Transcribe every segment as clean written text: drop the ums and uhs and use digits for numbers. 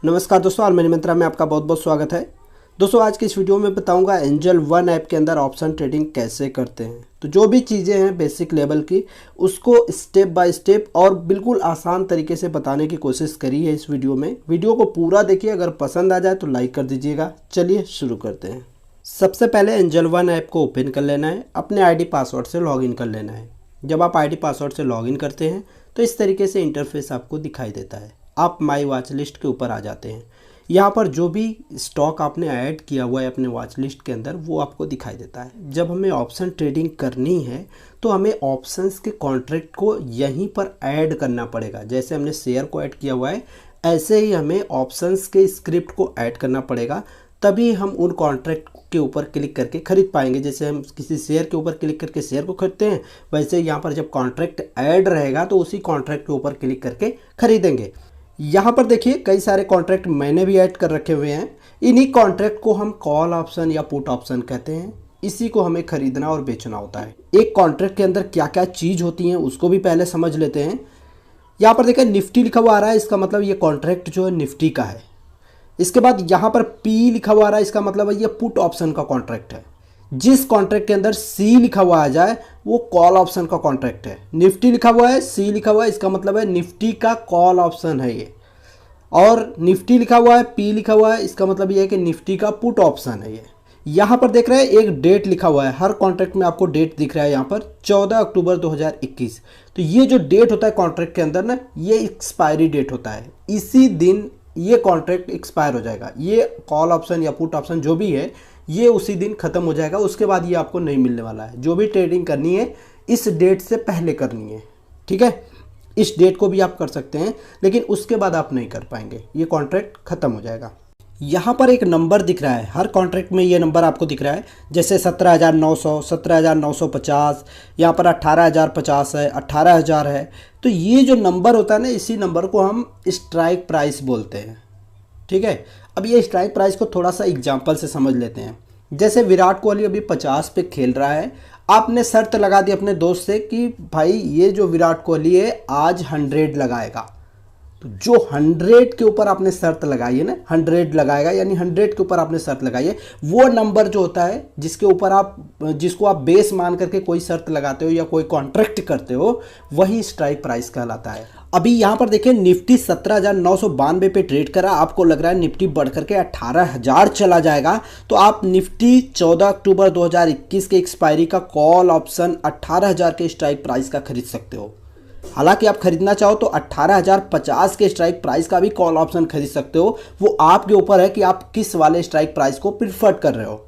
नमस्कार दोस्तों, all money मंत्रा में आपका बहुत बहुत स्वागत है। दोस्तों आज की इस वीडियो में बताऊंगा एंजल वन ऐप के अंदर ऑप्शन ट्रेडिंग कैसे करते हैं। तो जो भी चीज़ें हैं बेसिक लेवल की, उसको स्टेप बाय स्टेप और बिल्कुल आसान तरीके से बताने की कोशिश करी है इस वीडियो में। वीडियो को पूरा देखिए, अगर पसंद आ जाए तो लाइक कर दीजिएगा। चलिए शुरू करते हैं। सबसे पहले एंजल वन ऐप को ओपन कर लेना है, अपने आईडी पासवर्ड से लॉगिन कर लेना है। जब आप आईडी पासवर्ड से लॉगिन करते हैं तो इस तरीके से इंटरफेस आपको दिखाई देता है। आप माई वॉच लिस्ट के ऊपर आ जाते हैं। यहाँ पर जो भी स्टॉक आपने ऐड किया हुआ है अपने वॉच लिस्ट के अंदर वो आपको दिखाई देता है। जब हमें ऑप्शन ट्रेडिंग करनी है तो हमें ऑप्शंस के कॉन्ट्रैक्ट को यहीं पर ऐड करना पड़ेगा। जैसे हमने शेयर को ऐड किया हुआ है, ऐसे ही हमें ऑप्शंस के स्क्रिप्ट को ऐड करना पड़ेगा, तभी हम उन कॉन्ट्रैक्ट के ऊपर क्लिक करके खरीद पाएंगे। जैसे हम किसी शेयर के ऊपर क्लिक करके शेयर को खरीदते हैं, वैसे यहाँ पर जब कॉन्ट्रैक्ट ऐड रहेगा तो उसी कॉन्ट्रैक्ट के ऊपर क्लिक करके खरीदेंगे। यहाँ पर देखिए कई सारे कॉन्ट्रैक्ट मैंने भी ऐड कर रखे हुए हैं। इन्हीं कॉन्ट्रैक्ट को हम कॉल ऑप्शन या पुट ऑप्शन कहते हैं। इसी को हमें खरीदना और बेचना होता है। एक कॉन्ट्रैक्ट के अंदर क्या क्या चीज़ होती हैं उसको भी पहले समझ लेते हैं। यहाँ पर देखिए निफ्टी लिखा हुआ आ रहा है, इसका मतलब ये कॉन्ट्रैक्ट जो है निफ्टी का है। इसके बाद यहाँ पर पी लिखा हुआ आ रहा है, इसका मतलब है ये पुट ऑप्शन का कॉन्ट्रैक्ट है। जिस कॉन्ट्रैक्ट के अंदर सी लिखा हुआ आ जाए वो कॉल ऑप्शन का कॉन्ट्रैक्ट है। निफ्टी लिखा हुआ है, सी लिखा हुआ है, इसका मतलब है निफ्टी का कॉल ऑप्शन है ये। और निफ्टी लिखा हुआ है, पी लिखा हुआ है, इसका मतलब ये है कि निफ्टी का पुट ऑप्शन है ये। यहाँ पर देख रहे हैं एक डेट लिखा हुआ है, हर कॉन्ट्रैक्ट में आपको डेट दिख रहा है यहाँ पर 14 अक्टूबर 2021। तो ये जो डेट होता है कॉन्ट्रैक्ट के अंदर ना, ये एक्सपायरी डेट होता है। इसी दिन ये कॉन्ट्रैक्ट एक्सपायर हो जाएगा। ये कॉल ऑप्शन या पुट ऑप्शन जो भी है ये उसी दिन ख़त्म हो जाएगा। उसके बाद ये आपको नहीं मिलने वाला है। जो भी ट्रेडिंग करनी है इस डेट से पहले करनी है, ठीक है। इस डेट को भी आप कर सकते हैं, लेकिन उसके बाद आप नहीं कर पाएंगे, ये कॉन्ट्रैक्ट ख़त्म हो जाएगा। यहाँ पर एक नंबर दिख रहा है, हर कॉन्ट्रैक्ट में ये नंबर आपको दिख रहा है। जैसे 17,900, 17,950, यहाँ पर 18,050 है, 18,000 है। तो ये जो नंबर होता है ना, इसी नंबर को हम स्ट्राइक प्राइस बोलते हैं, ठीक है। अब ये स्ट्राइक प्राइस को थोड़ा सा एग्जांपल से समझ लेते हैं। जैसे विराट कोहली अभी 50 पे खेल रहा है, आपने शर्त लगा दी अपने दोस्त से कि भाई ये जो विराट कोहली है आज 100 लगाएगा। तो जो 100 के ऊपर आपने शर्त लगाई है ना, 100 लगाएगा यानी 100 के ऊपर आपने शर्त लगाई है, वो नंबर जो होता है जिसके ऊपर आप जिसको आप बेस मान करके कोई शर्त लगाते हो या कोई कॉन्ट्रैक्ट करते हो, वही स्ट्राइक प्राइस कहलाता है। अभी यहाँ पर देखिए निफ्टी 17,992 पे ट्रेड करा, आपको लग रहा है निफ्टी बढ़ करके 18,000 चला जाएगा। तो आप निफ्टी 14 अक्टूबर 2021 के एक्सपायरी का कॉल ऑप्शन 18,000 के स्ट्राइक प्राइस का खरीद सकते हो। हालांकि आप खरीदना चाहो तो 18,050 के स्ट्राइक प्राइस का भी कॉल ऑप्शन खरीद सकते हो। वो आपके ऊपर है कि आप किस वाले स्ट्राइक प्राइस को प्रिफर कर रहे हो,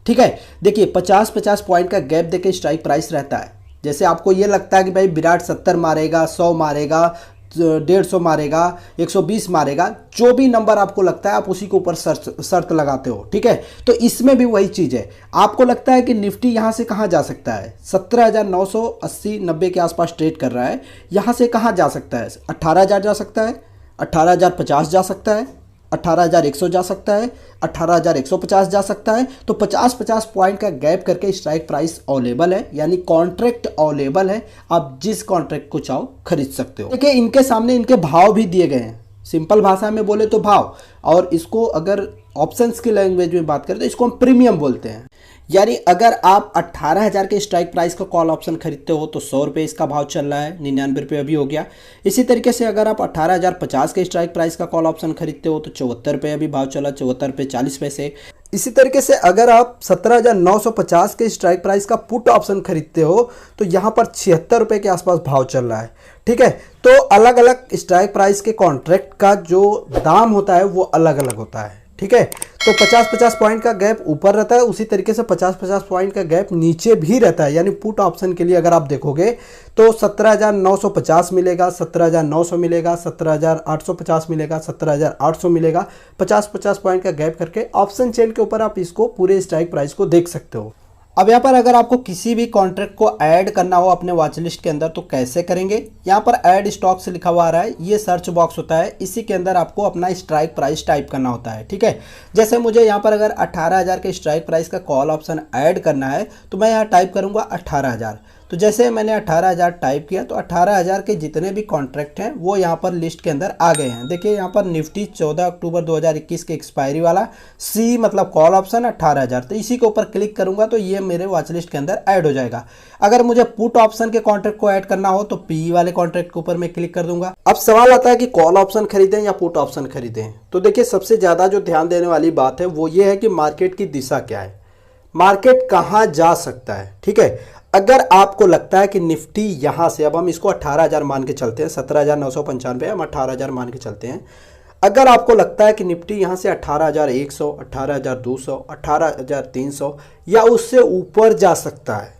ठीक है। देखिए 50-50 पॉइंट का गैप देके स्ट्राइक प्राइस रहता है। जैसे आपको ये लगता है कि भाई विराट 70 मारेगा, 100 मारेगा, 150 मारेगा, 120 मारेगा, जो भी नंबर आपको लगता है आप उसी के ऊपर शर्त लगाते हो, ठीक है। तो इसमें भी वही चीज़ है। आपको लगता है कि निफ्टी यहाँ से कहाँ जा सकता है, 17,980-90 के आसपास ट्रेड कर रहा है, यहाँ से कहाँ जा सकता है, 18,000 जा सकता है, 18,050 जा सकता है, 18,100 जा सकता है, 18,150 जा सकता है। तो 50-50 पॉइंट का गैप करके स्ट्राइक प्राइस अवेलेबल है, यानी कॉन्ट्रैक्ट अवेलेबल है। आप जिस कॉन्ट्रैक्ट को चाहो खरीद सकते हो। देखिए इनके सामने इनके भाव भी दिए गए हैं, सिंपल भाषा में बोले तो भाव। और इसको अगर ऑप्शंस की लैंग्वेज में बात करें तो इसको हम प्रीमियम बोलते हैं। यानी अगर आप 18,000 के स्ट्राइक प्राइस का कॉल ऑप्शन खरीदते हो तो 100 रुपये इसका भाव चल रहा है, 99 रुपये अभी हो गया। इसी तरीके से अगर आप 18,050 के स्ट्राइक प्राइस का कॉल ऑप्शन खरीदते हो तो 74 रुपये अभी भाव चला, 74 रुपये 40 पैसे। इसी तरीके से अगर आप 17,950 के स्ट्राइक प्राइस का पुट ऑप्शन खरीदते हो तो यहाँ पर 76 रुपये के आसपास भाव चल रहा है, ठीक है। तो अलग अलग स्ट्राइक प्राइस के कॉन्ट्रैक्ट का जो दाम होता है वो अलग अलग होता है, ठीक है। तो 50-50 पॉइंट का गैप ऊपर रहता है, उसी तरीके से 50-50 पॉइंट का गैप नीचे भी रहता है। यानी पुट ऑप्शन के लिए अगर आप देखोगे तो 17,950 मिलेगा, 17,900 मिलेगा, 17,850 मिलेगा, 17,800 मिलेगा। 50-50 पॉइंट का गैप करके ऑप्शन चेन के ऊपर आप इसको पूरे स्ट्राइक प्राइस को देख सकते हो। अब यहाँ पर अगर आपको किसी भी कॉन्ट्रैक्ट को ऐड करना हो अपने वॉच लिस्ट के अंदर तो कैसे करेंगे। यहाँ पर ऐड स्टॉक से लिखा हुआ आ रहा है, ये सर्च बॉक्स होता है, इसी के अंदर आपको अपना स्ट्राइक प्राइस टाइप करना होता है, ठीक है। जैसे मुझे यहाँ पर अगर 18,000 के स्ट्राइक प्राइस का कॉल ऑप्शन ऐड करना है तो मैं यहाँ टाइप करूँगा 18,000। तो जैसे मैंने 18,000 टाइप किया तो 18,000 के जितने भी कॉन्ट्रैक्ट हैं वो यहाँ पर लिस्ट के अंदर आ गए हैं। देखिए यहाँ पर निफ्टी 14 अक्टूबर 2021 के एक्सपायरी वाला सी मतलब कॉल ऑप्शन 18,000, तो इसी के ऊपर क्लिक करूंगा तो ये मेरे वॉच लिस्ट के अंदर ऐड हो जाएगा। अगर मुझे पुट ऑप्शन के कॉन्ट्रैक्ट को ऐड करना हो तो पी वाले कॉन्ट्रैक्ट के ऊपर मैं क्लिक कर दूंगा। अब सवाल आता है कि कॉल ऑप्शन खरीदें या पुट ऑप्शन खरीदें। तो देखिए सबसे ज्यादा जो ध्यान देने वाली बात है वो ये है कि मार्केट की दिशा क्या है, मार्केट कहां जा सकता है। ठीक है, अगर आपको लगता है कि निफ्टी यहां से, अब हम इसको 18,000 मान के चलते हैं, 17,995 हम 18,000 मान के चलते हैं। अगर आपको लगता है कि निफ्टी यहां से 18,100, 18,200, 18,300 या उससे ऊपर जा सकता है,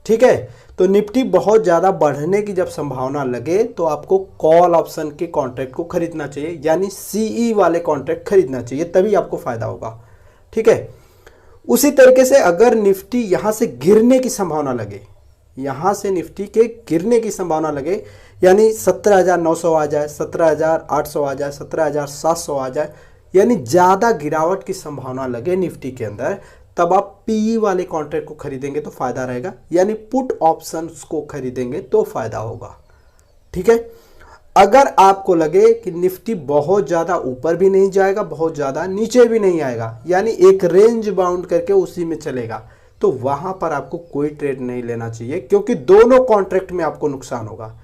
ठीक है, तो निफ्टी बहुत ज़्यादा बढ़ने की जब संभावना लगे तो आपको कॉल ऑप्शन के कॉन्ट्रैक्ट को खरीदना चाहिए, यानी सीई वाले कॉन्ट्रैक्ट खरीदना चाहिए, तभी आपको फायदा होगा। ठीक है, उसी तरीके से अगर निफ्टी यहां से गिरने की संभावना लगे, यहां से निफ्टी के गिरने की संभावना लगे, यानी 17,900 आ जाए, 17,800 आ जाए, 17,700 आ जाए, यानी ज़्यादा गिरावट की संभावना लगे निफ्टी के अंदर, तब आप पीई वाले कॉन्ट्रैक्ट को खरीदेंगे तो फायदा रहेगा, यानी पुट ऑप्शंस को खरीदेंगे तो फायदा होगा। ठीक है, अगर आपको लगे कि निफ्टी बहुत ज़्यादा ऊपर भी नहीं जाएगा, बहुत ज़्यादा नीचे भी नहीं आएगा, यानी एक रेंज बाउंड करके उसी में चलेगा, तो वहां पर आपको कोई ट्रेड नहीं लेना चाहिए, क्योंकि दोनों कॉन्ट्रैक्ट में आपको नुकसान होगा।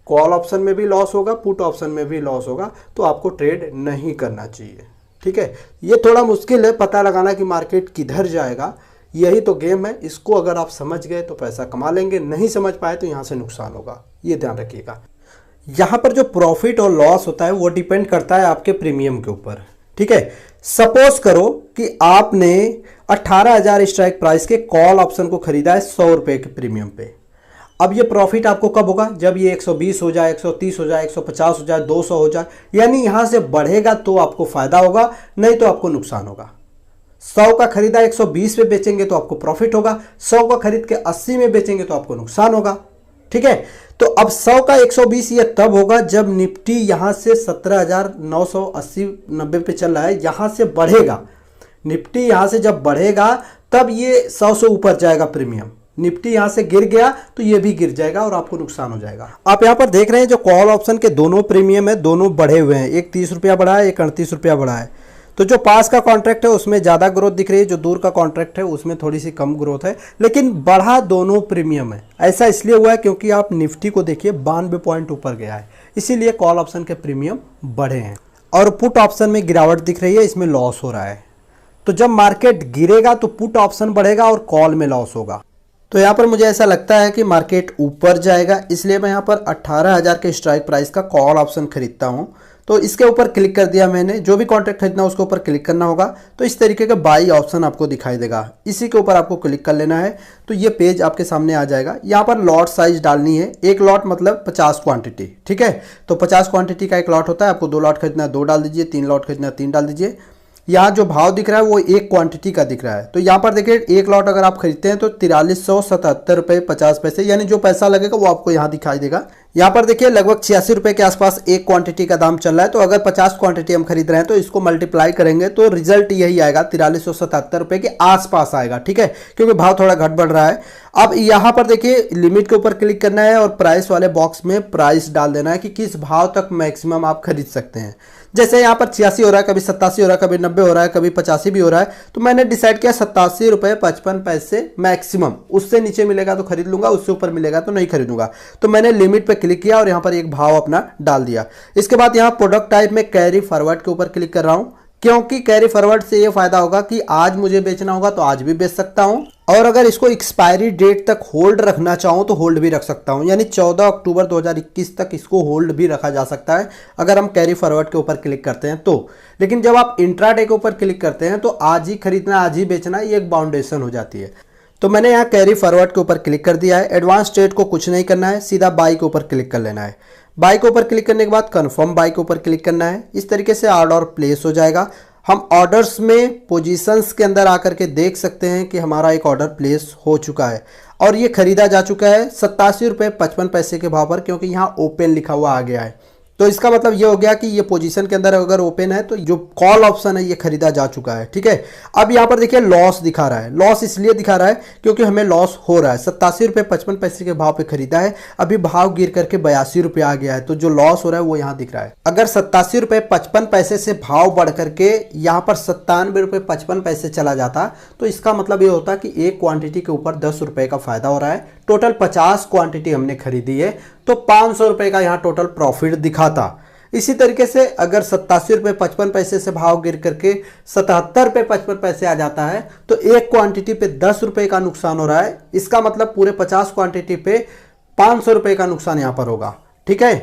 कॉल ऑप्शन में भी लॉस होगा, पुट ऑप्शन में भी लॉस होगा, तो आपको ट्रेड नहीं करना चाहिए। ठीक है, ये थोड़ा मुश्किल है पता लगाना कि मार्केट किधर जाएगा, यही तो गेम है। इसको अगर आप समझ गए तो पैसा कमा लेंगे, नहीं समझ पाए तो यहाँ से नुकसान होगा, ये ध्यान रखिएगा। यहाँ पर जो प्रॉफिट और लॉस होता है वो डिपेंड करता है आपके प्रीमियम के ऊपर। ठीक है, सपोज करो कि आपने 18,000 स्ट्राइक प्राइस के कॉल ऑप्शन को खरीदा है 100 रुपए के प्रीमियम पे। अब ये प्रॉफिट आपको कब होगा, जब ये 120 हो जाए, 130 हो जाए, 150 हो जाए, 200 हो जाए, यानी यहां से बढ़ेगा तो आपको फायदा होगा, नहीं तो आपको नुकसान होगा। 100 का खरीदा 120 पे बेचेंगे तो आपको प्रॉफिट होगा, 100 का खरीद के 80 में बेचेंगे तो आपको नुकसान होगा। ठीक है, तो अब 100 का 120 ये तब होगा जब निफ्टी यहां से 17,980-90 पे चल रहा है, यहां से बढ़ेगा। निफ्टी यहां से जब बढ़ेगा तब ये 100 से ऊपर जाएगा प्रीमियम। निफ्टी यहां से गिर गया तो ये भी गिर जाएगा और आपको नुकसान हो जाएगा। आप यहां पर देख रहे हैं जो कॉल ऑप्शन के दोनों प्रीमियम है, दोनों बढ़े हुए हैं, एक 30 रुपया बढ़ा है, एक 38 रुपया बढ़ा है। तो जो पास का कॉन्ट्रैक्ट है उसमें ज़्यादा ग्रोथ दिख रही है, जो दूर का कॉन्ट्रैक्ट है उसमें थोड़ी सी कम ग्रोथ है, लेकिन बढ़ा दोनों प्रीमियम है। ऐसा इसलिए हुआ है क्योंकि आप निफ्टी को देखिए 92 पॉइंट ऊपर गया है, इसीलिए कॉल ऑप्शन के प्रीमियम बढ़े हैं। और पुट ऑप्शन में गिरावट दिख रही है, इसमें लॉस हो रहा है। तो जब मार्केट गिरेगा तो पुट ऑप्शन बढ़ेगा और कॉल में लॉस होगा। तो यहाँ पर मुझे ऐसा लगता है कि मार्केट ऊपर जाएगा, इसलिए मैं यहाँ पर 18,000 के स्ट्राइक प्राइस का कॉल ऑप्शन खरीदता हूँ। तो इसके ऊपर क्लिक कर दिया मैंने, जो भी कॉन्ट्रैक्ट खरीदना है उसके ऊपर क्लिक करना होगा, तो इस तरीके का बाई ऑप्शन आपको दिखाई देगा, इसी के ऊपर आपको क्लिक कर लेना है। तो ये पेज आपके सामने आ जाएगा। यहाँ पर लॉट साइज डालनी है, एक लॉट मतलब 50 क्वांटिटी। ठीक है, तो 50 क्वांटिटी का एक लॉट होता है, आपको 2 लॉट खरीदना है 2 डाल दीजिए, 3 लॉट खरीदना है 3 डाल दीजिए। यहाँ जो भाव दिख रहा है वो एक क्वांटिटी का दिख रहा है। तो यहाँ पर देखिए एक लॉट अगर आप खरीदते हैं तो 4377 रुपये 50 पैसे, यानी जो पैसा लगेगा वो आपको यहाँ दिखाई देगा। यहाँ पर देखिए लगभग 86 रुपये के आसपास एक क्वांटिटी का दाम चल रहा है। तो अगर 50 क्वांटिटी हम खरीद रहे हैं तो इसको मल्टीप्लाई करेंगे तो रिजल्ट यही आएगा, 4377 रुपये के आसपास आएगा। ठीक है, क्योंकि भाव थोड़ा घट बढ़ रहा है। अब यहाँ पर देखिए लिमिट के ऊपर क्लिक करना है और प्राइस वाले बॉक्स में प्राइस डाल देना है कि किस भाव तक मैक्सिमम आप खरीद सकते हैं। जैसे यहाँ पर 86 हो रहा है, कभी 87 हो रहा है, कभी 90 हो रहा है, कभी 85 भी हो रहा है। तो मैंने डिसाइड किया 87 रुपये 55 पैसे मैक्सिमम, उससे नीचे मिलेगा तो खरीद लूंगा, उससे ऊपर मिलेगा तो नहीं खरीदूंगा। तो मैंने लिमिट पे क्लिक किया और यहाँ पर एक भाव अपना डाल दिया। इसके बाद यहाँ प्रोडक्ट टाइप में कैरी फॉरवर्ड के ऊपर क्लिक कर रहा हूँ, क्योंकि कैरी फॉरवर्ड से ये फायदा होगा कि आज मुझे बेचना होगा तो आज भी बेच सकता हूं, और अगर इसको एक्सपायरी डेट तक होल्ड रखना चाहूं तो होल्ड भी रख सकता हूं, यानी 14 अक्टूबर 2021 तक इसको होल्ड भी रखा जा सकता है अगर हम कैरी फॉरवर्ड के ऊपर क्लिक करते हैं तो। लेकिन जब आप इंट्राडे के ऊपर क्लिक करते हैं तो आज ही खरीदना आज ही बेचना, ये एक बाउंडेशन हो जाती है। तो मैंने यहाँ कैरी फॉरवर्ड के ऊपर क्लिक कर दिया है। एडवांस ट्रेड को कुछ नहीं करना है, सीधा बाई के ऊपर क्लिक कर लेना है। बाई के ऊपर क्लिक करने के बाद कंफर्म बाई के ऊपर क्लिक करना है। इस तरीके से ऑर्डर प्लेस हो जाएगा। हम ऑर्डर्स में पोजीशंस के अंदर आकर के देख सकते हैं कि हमारा एक ऑर्डर प्लेस हो चुका है और ये खरीदा जा चुका है 87 रुपये 55 पैसे के भाव पर, क्योंकि यहाँ ओपन लिखा हुआ आ गया है। तो इसका मतलब ये हो गया कि ये पोजीशन के अंदर अगर ओपन है तो जो कॉल ऑप्शन है ये खरीदा जा चुका है। ठीक है, अब यहाँ पर देखिए लॉस दिखा रहा है। लॉस इसलिए दिखा रहा है क्योंकि हमें लॉस हो रहा है। 87 रुपये 55 पैसे के भाव पे खरीदा है, अभी भाव गिर करके 82 रुपये आ गया है, तो जो लॉस हो रहा है वो यहाँ दिख रहा है। अगर 87 रुपये 55 पैसे से भाव बढ़ करके यहाँ पर 97 रुपये 55 पैसे चला जाता तो इसका मतलब ये होता कि एक क्वांटिटी के ऊपर 10 रुपये का फायदा हो रहा है। टोटल 50 क्वांटिटी हमने खरीदी है तो 500 रुपये का यहाँ टोटल प्रॉफिट दिखाता। इसी तरीके से अगर 87 रुपये 55 पैसे से भाव गिर करके 77 रुपये 55 पैसे आ जाता है तो एक क्वांटिटी पे 10 रुपये का नुकसान हो रहा है। इसका मतलब पूरे 50 क्वांटिटी पे 500 रुपये का नुकसान यहाँ पर होगा। ठीक है,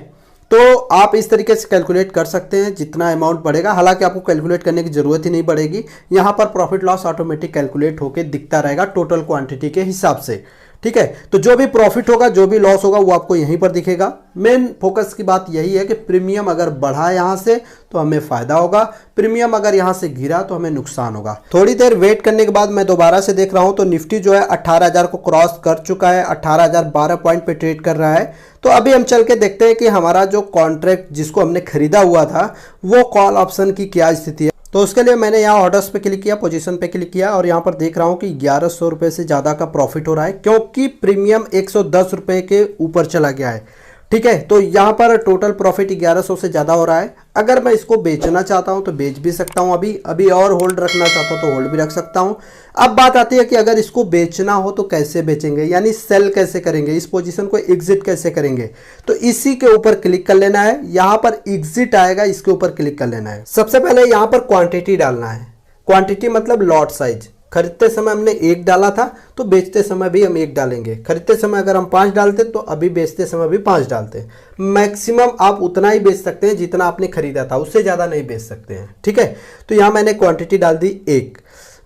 तो आप इस तरीके से कैलकुलेट कर सकते हैं जितना अमाउंट बढ़ेगा। हालांकि आपको कैलकुलेट करने की जरूरत ही नहीं पड़ेगी, यहाँ पर प्रॉफिट लॉस ऑटोमेटिक कैलकुलेट होकर दिखता रहेगा टोटल क्वांटिटी के हिसाब से। ठीक है, तो जो भी प्रॉफिट होगा जो भी लॉस होगा वो आपको यहीं पर दिखेगा। मेन फोकस की बात यही है कि प्रीमियम अगर बढ़ा यहाँ से तो हमें फायदा होगा, प्रीमियम अगर यहाँ से गिरा तो हमें नुकसान होगा। थोड़ी देर वेट करने के बाद मैं दोबारा से देख रहा हूँ तो निफ्टी जो है 18,000 को क्रॉस कर चुका है, 18,012 पॉइंट पे ट्रेड कर रहा है। तो अभी हम चल के देखते हैं कि हमारा जो कॉन्ट्रैक्ट जिसको हमने खरीदा हुआ था वो कॉल ऑप्शन की क्या स्थिति है। तो उसके लिए मैंने यहाँ ऑर्डर्स पे क्लिक किया, पोजीशन पे क्लिक किया और यहाँ पर देख रहा हूँ कि 1100 रुपये से ज़्यादा का प्रॉफिट हो रहा है क्योंकि प्रीमियम 110 रुपये के ऊपर चला गया है। ठीक है, तो यहाँ पर टोटल प्रॉफिट 1100 से ज़्यादा हो रहा है। अगर मैं इसको बेचना चाहता हूँ तो बेच भी सकता हूँ, अभी और होल्ड रखना चाहता हूँ तो होल्ड भी रख सकता हूँ। अब बात आती है कि अगर इसको बेचना हो तो कैसे बेचेंगे, यानी सेल कैसे करेंगे, इस पोजीशन को एग्जिट कैसे करेंगे। तो इसी के ऊपर क्लिक कर लेना है, यहाँ पर एग्जिट आएगा, इसके ऊपर क्लिक कर लेना है। सबसे पहले यहाँ पर क्वांटिटी डालना है। क्वांटिटी मतलब लॉट साइज। खरीदते समय हमने 1 डाला था तो बेचते समय भी हम 1 डालेंगे। खरीदते समय अगर हम 5 डालते तो अभी बेचते समय भी 5 डालते। मैक्सिमम आप उतना ही बेच सकते हैं जितना आपने खरीदा था, उससे ज़्यादा नहीं बेच सकते हैं। ठीक है, तो यहाँ मैंने क्वांटिटी डाल दी 1।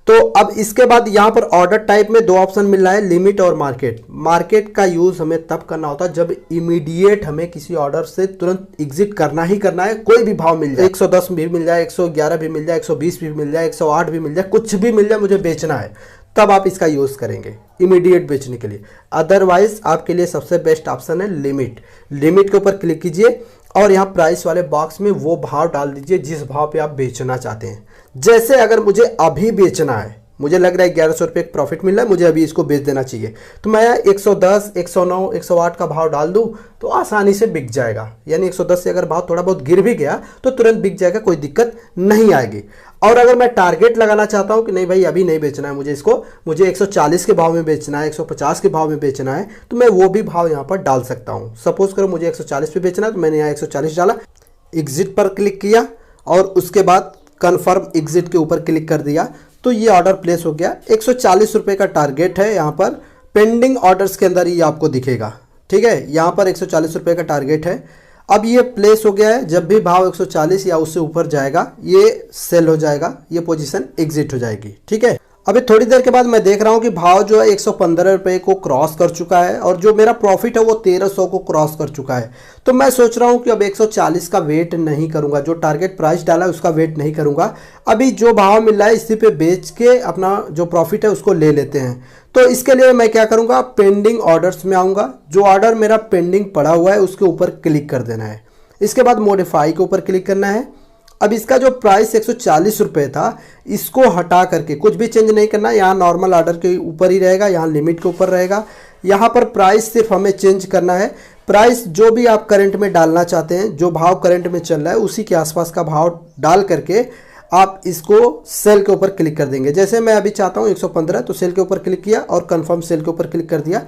तो अब इसके बाद यहाँ पर ऑर्डर टाइप में 2 ऑप्शन मिल रहा है, लिमिट और मार्केट। मार्केट का यूज़ हमें तब करना होता है जब इमीडिएट हमें किसी ऑर्डर से तुरंत एग्जिट करना ही करना है। कोई भी भाव मिल जाए, 110 भी मिल जाए, 111 भी मिल जाए, 120 भी मिल जाए, 108 भी मिल जाए, कुछ भी मिल जाए, मुझे बेचना है, तब आप इसका यूज़ करेंगे इमीडिएट बेचने के लिए। अदरवाइज आपके लिए सबसे बेस्ट ऑप्शन है लिमिट। लिमिट के ऊपर क्लिक कीजिए और यहाँ प्राइस वाले बॉक्स में वो भाव डाल दीजिए जिस भाव पे आप बेचना चाहते हैं। जैसे अगर मुझे अभी बेचना है, मुझे लग रहा है 1100 रुपये प्रॉफिट मिल रहा है, मुझे अभी इसको बेच देना चाहिए, तो मैं 110, 109, 108 का भाव डाल दूं तो आसानी से बिक जाएगा। यानी 110 से अगर भाव थोड़ा बहुत गिर भी गया तो तुरंत बिक जाएगा, कोई दिक्कत नहीं आएगी। और अगर मैं टारगेट लगाना चाहता हूं कि नहीं भाई अभी नहीं बेचना है मुझे इसको, मुझे 140 के भाव में बेचना है, 150 के भाव में बेचना है, तो मैं वो भी भाव यहाँ पर डाल सकता हूँ। सपोज करो मुझे 140 पे बेचना है तो मैंने यहाँ 140 डाला, एग्जिट पर क्लिक किया और उसके बाद कन्फर्म एग्जिट के ऊपर क्लिक कर दिया तो ये ऑर्डर प्लेस हो गया। 140 रुपये का टारगेट है, यहाँ पर पेंडिंग ऑर्डर्स के अंदर ही आपको दिखेगा। ठीक है, यहाँ पर 140 रुपये का टारगेट है। अब ये प्लेस हो गया है, जब भी भाव 140 या उससे ऊपर जाएगा ये सेल हो जाएगा, ये पोजीशन एग्जिट हो जाएगी। ठीक है, अभी थोड़ी देर के बाद मैं देख रहा हूँ कि भाव जो है 115 रुपये को क्रॉस कर चुका है और जो मेरा प्रॉफिट है वो 1300 को क्रॉस कर चुका है। तो मैं सोच रहा हूँ कि अब 140 का वेट नहीं करूँगा, जो टारगेट प्राइस डाला है उसका वेट नहीं करूँगा, अभी जो भाव मिल रहा है इसी पे बेच के अपना जो प्रॉफिट है उसको ले लेते हैं। तो इसके लिए मैं क्या करूँगा, पेंडिंग ऑर्डर्स में आऊँगा, जो ऑर्डर मेरा पेंडिंग पड़ा हुआ है उसके ऊपर क्लिक कर देना है। इसके बाद मॉडिफाई के ऊपर क्लिक करना है। अब इसका जो प्राइस 140 रुपये था इसको हटा करके कुछ भी चेंज नहीं करना, यहाँ नॉर्मल ऑर्डर के ऊपर ही रहेगा, यहाँ लिमिट के ऊपर रहेगा। यहाँ पर प्राइस सिर्फ हमें चेंज करना है, प्राइस जो भी आप करंट में डालना चाहते हैं, जो भाव करंट में चल रहा है उसी के आसपास का भाव डाल करके आप इसको सेल के ऊपर क्लिक कर देंगे। जैसे मैं अभी चाहता हूँ 115, तो सेल के ऊपर क्लिक किया और कंफर्म सेल के ऊपर क्लिक कर दिया,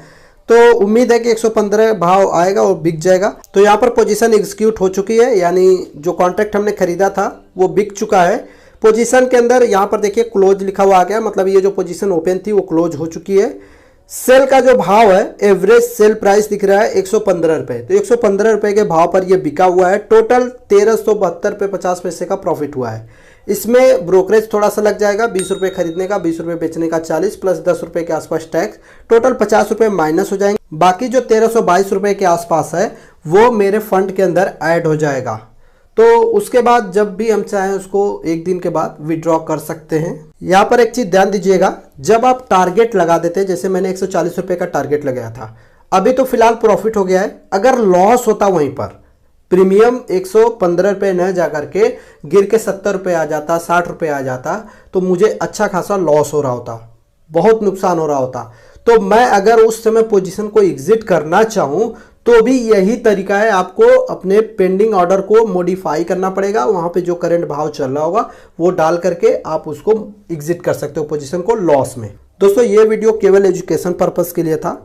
तो उम्मीद है कि 115 भाव आएगा और बिक जाएगा। तो यहाँ पर पोजीशन एग्जीक्यूट हो चुकी है, यानी जो कॉन्ट्रैक्ट हमने खरीदा था वो बिक चुका है। पोजीशन के अंदर यहाँ पर देखिए क्लोज लिखा हुआ आ गया, मतलब ये जो पोजीशन ओपन थी वो क्लोज हो चुकी है। सेल का जो भाव है, एवरेज सेल प्राइस दिख रहा है 115 रुपये, तो 115 रुपये के भाव पर ये बिका हुआ है। टोटल 1372 रुपये 50 पैसे का प्रॉफिट हुआ है। इसमें ब्रोकरेज थोड़ा सा लग जाएगा, 20 रुपये खरीदने का, 20 रुपये बेचने का 40 प्लस 10 रुपये के आसपास टैक्स, टोटल 50 रुपये माइनस हो जाएंगे। बाकी जो 1322 रुपये के आसपास है वो मेरे फंड के अंदर ऐड हो जाएगा। तो उसके बाद जब भी हम चाहें उसको एक दिन के बाद विड्रॉ कर सकते हैं। यहाँ पर एक चीज़ ध्यान दीजिएगा, जब आप टारगेट लगा देते हैं, जैसे मैंने 140 रुपये का टारगेट लगाया था, अभी तो फिलहाल प्रॉफिट हो गया है, अगर लॉस होता वहीं पर प्रीमियम 115 रुपये न जा करके गिर के 70 रुपये आ जाता, 60 रुपये आ जाता, तो मुझे अच्छा खासा लॉस हो रहा होता, बहुत नुकसान हो रहा होता। तो मैं अगर उस समय पोजीशन को एग्जिट करना चाहूं तो भी यही तरीका है, आपको अपने पेंडिंग ऑर्डर को मॉडिफाई करना पड़ेगा, वहां पे जो करंट भाव चल रहा होगा वो डाल करके आप उसको एग्जिट कर सकते हो पोजीशन को लॉस में। दोस्तों ये वीडियो केवल एजुकेशन पर्पस के लिए था।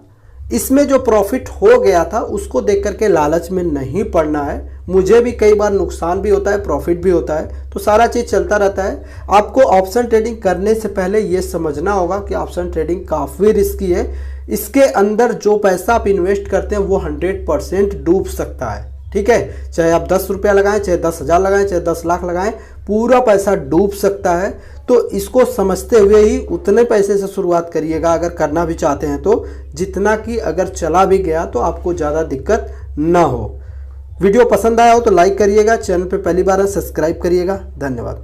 इसमें जो प्रॉफिट हो गया था उसको देख करके लालच में नहीं पड़ना है। मुझे भी कई बार नुकसान भी होता है, प्रॉफिट भी होता है, तो सारा चीज़ चलता रहता है। आपको ऑप्शन ट्रेडिंग करने से पहले ये समझना होगा कि ऑप्शन ट्रेडिंग काफ़ी रिस्की है। इसके अंदर जो पैसा आप इन्वेस्ट करते हैं वो 100% डूब सकता है। ठीक है, चाहे आप 10 रुपया लगाएं, चाहे 10,000 लगाएं, चाहे 10 लाख लगाएं, पूरा पैसा डूब सकता है। तो इसको समझते हुए ही उतने पैसे से शुरुआत करिएगा अगर करना भी चाहते हैं तो, जितना कि अगर चला भी गया तो आपको ज़्यादा दिक्कत ना हो। वीडियो पसंद आया हो तो लाइक करिएगा, चैनल पे पहली बार सब्सक्राइब करिएगा। धन्यवाद।